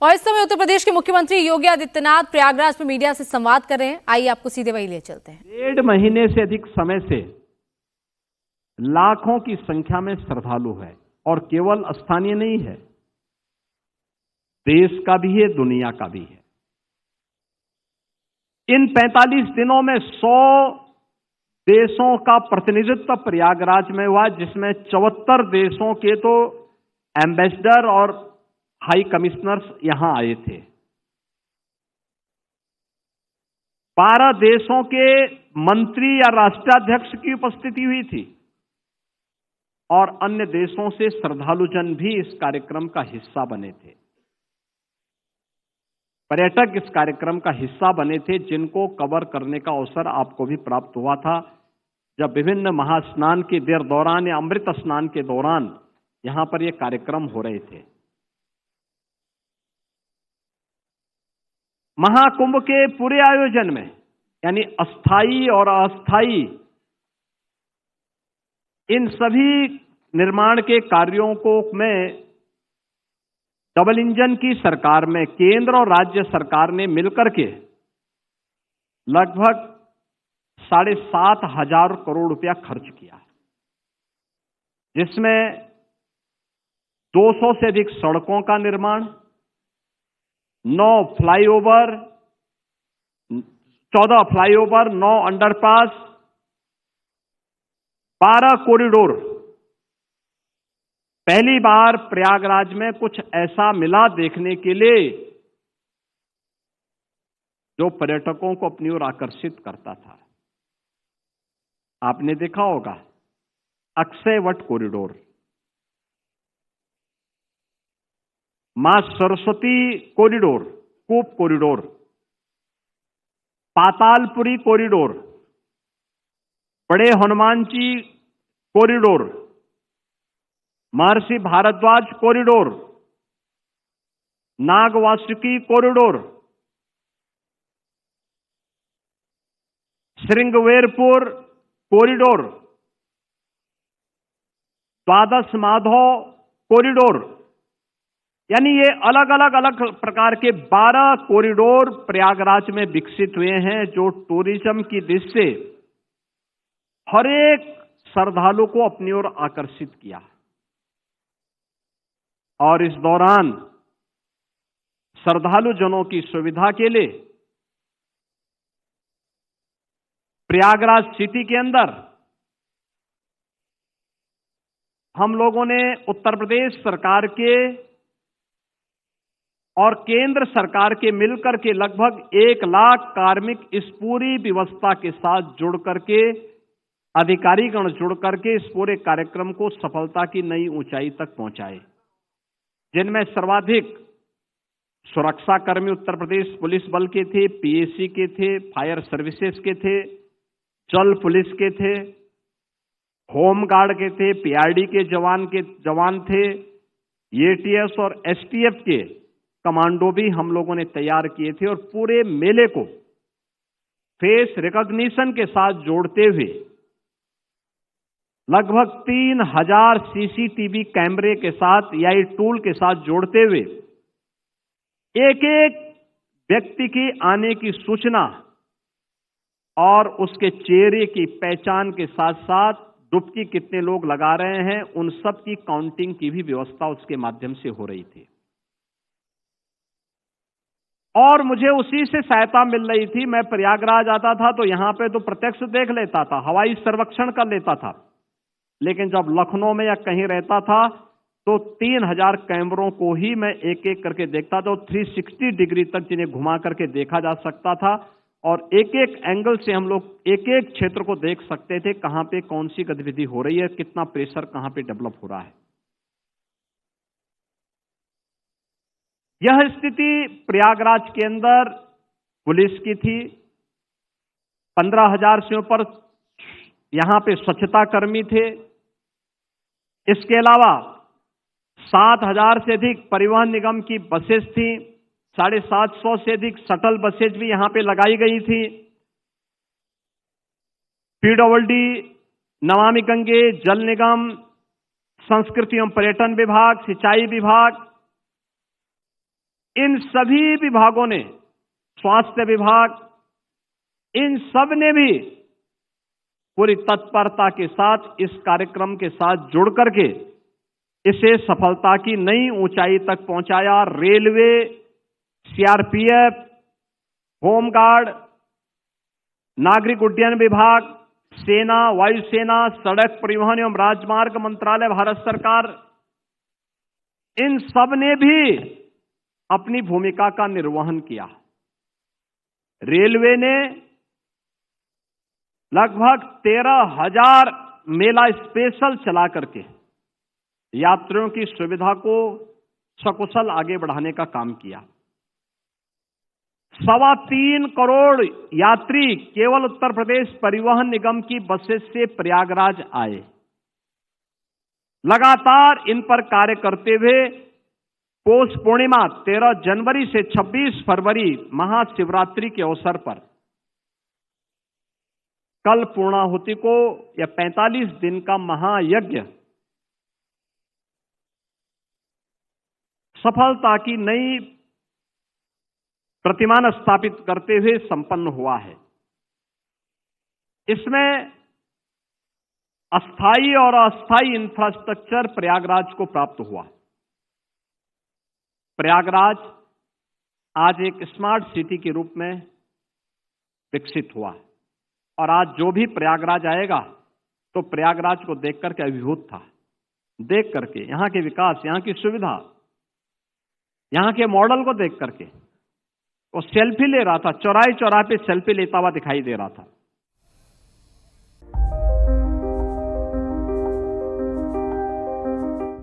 और इस समय उत्तर प्रदेश के मुख्यमंत्री योगी आदित्यनाथ प्रयागराज में मीडिया से संवाद कर रहे हैं। आइए आपको सीधे वही ले चलते हैं। 1.5 महीने से अधिक समय से लाखों की संख्या में श्रद्धालु है और केवल स्थानीय नहीं है, देश का भी है, दुनिया का भी है। इन 45 दिनों में 100 देशों का प्रतिनिधित्व प्रयागराज में हुआ, जिसमें 74 देशों के तो एम्बेसडर और हाई कमिश्नर्स यहां आए थे। 12 देशों के मंत्री या राष्ट्राध्यक्ष की उपस्थिति हुई थी और अन्य देशों से श्रद्धालुजन भी इस कार्यक्रम का हिस्सा बने थे। पर्यटक इस कार्यक्रम का हिस्सा बने थे, जिनको कवर करने का अवसर आपको भी प्राप्त हुआ था जब विभिन्न महास्नान के दौरान या अमृत स्नान के दौरान यहां पर यह कार्यक्रम हो रहे थे। महाकुंभ के पूरे आयोजन में, यानी अस्थाई और अस्थाई इन सभी निर्माण के कार्यों को में डबल इंजन की सरकार में केंद्र और राज्य सरकार ने मिलकर के लगभग 7,500 करोड़ रुपया खर्च किया, जिसमें 200 से अधिक सड़कों का निर्माण, 9 फ्लाईओवर, 14 फ्लाईओवर, 9 अंडरपास, 12 कॉरिडोर। पहली बार प्रयागराज में कुछ ऐसा मिला देखने के लिए जो पर्यटकों को अपनी ओर आकर्षित करता था। आपने देखा होगा अक्षयवट कॉरिडोर, मां सरस्वती कॉरिडोर, कूप कॉरिडोर, पातालपुरी कॉरिडोर, बड़े Hanuman ji corridor, Maharshi Bharadwaj corridor, Nagvasuki corridor, Shringverpur corridor, Dwadash Madhav corridor, यानी ये अलग अलग प्रकार के 12 कॉरिडोर प्रयागराज में विकसित हुए हैं, जो टूरिज्म की दृष्टि से हर एक श्रद्धालु को अपनी ओर आकर्षित किया। और इस दौरान श्रद्धालु जनों की सुविधा के लिए प्रयागराज सिटी के अंदर हम लोगों ने उत्तर प्रदेश सरकार के और केंद्र सरकार के मिलकर के लगभग 1 लाख कार्मिक इस पूरी व्यवस्था के साथ जुड़ करके, अधिकारीगण जुड़ करके इस पूरे कार्यक्रम को सफलता की नई ऊंचाई तक पहुंचाए, जिनमें सर्वाधिक सुरक्षा कर्मी उत्तर प्रदेश पुलिस बल के थे, पीएसी के थे, फायर सर्विसेज के थे, जल पुलिस के थे, होमगार्ड के थे, पीआरडी के जवान थे, एटीएस और एसटीएफ के कमांडो भी हम लोगों ने तैयार किए थे। और पूरे मेले को फेस रिकॉग्निशन के साथ जोड़ते हुए लगभग 3000 सीसीटीवी कैमरे के साथ, एआई टूल के साथ जोड़ते हुए एक एक व्यक्ति की आने की सूचना और उसके चेहरे की पहचान के साथ साथ डुबकी कितने लोग लगा रहे हैं, उन सब की काउंटिंग की भी व्यवस्था उसके माध्यम से हो रही थी। और मुझे उसी से सहायता मिल रही थी। मैं प्रयागराज आता था तो यहां पे तो प्रत्यक्ष देख लेता था, हवाई सर्वेक्षण कर लेता था, लेकिन जब लखनऊ में या कहीं रहता था तो 3000 कैमरों को ही मैं एक एक करके देखता था। 360 डिग्री तक जिन्हें घुमा करके देखा जा सकता था और एक एक एंगल से हम लोग एक एक क्षेत्र को देख सकते थे, कहां पे कौन सी गतिविधि हो रही है, कितना प्रेशर कहां पे डेवलप हो रहा है। यह स्थिति प्रयागराज के अंदर पुलिस की थी। 15,000 से ऊपर यहां पे स्वच्छता कर्मी थे। इसके अलावा 7,000 से अधिक परिवहन निगम की बसेस थी। 750 से अधिक शटल बसेज भी यहां पे लगाई गई थी। पीडब्ल्यूडी, नमामि गंगे, जल निगम, संस्कृति एवं पर्यटन विभाग, सिंचाई विभाग, इन सभी विभागों ने, स्वास्थ्य विभाग, इन सब ने भी पूरी तत्परता के साथ इस कार्यक्रम के साथ जुड़ करके इसे सफलता की नई ऊंचाई तक पहुंचाया। रेलवे, सीआरपीएफ, होमगार्ड, नागरिक उड्डयन विभाग, सेना, वायुसेना, सड़क परिवहन एवं राजमार्ग मंत्रालय, भारत सरकार, इन सब ने भी अपनी भूमिका का निर्वहन किया। रेलवे ने लगभग 13,000 मेला स्पेशल चला करके यात्रियों की सुविधा को सकुशल आगे बढ़ाने का काम किया। 3.25 करोड़ यात्री केवल उत्तर प्रदेश परिवहन निगम की बसेस से प्रयागराज आए। लगातार इन पर कार्य करते हुए पौष पूर्णिमा 13 जनवरी से 26 फरवरी महाशिवरात्रि के अवसर पर कल पूर्णाहुति को यह 45 दिन का महायज्ञ सफलता की नई प्रतिमान स्थापित करते हुए संपन्न हुआ है। इसमें अस्थायी और अस्थायी इंफ्रास्ट्रक्चर प्रयागराज को प्राप्त हुआ। प्रयागराज आज एक स्मार्ट सिटी के रूप में विकसित हुआ और आज जो भी प्रयागराज आएगा तो प्रयागराज को देख करके अभिभूत था। देख करके यहां के विकास, यहां की सुविधा, यहां के मॉडल को देख करके वो सेल्फी ले रहा था, चौराहे चौराहे पे सेल्फी लेता हुआ दिखाई दे रहा था।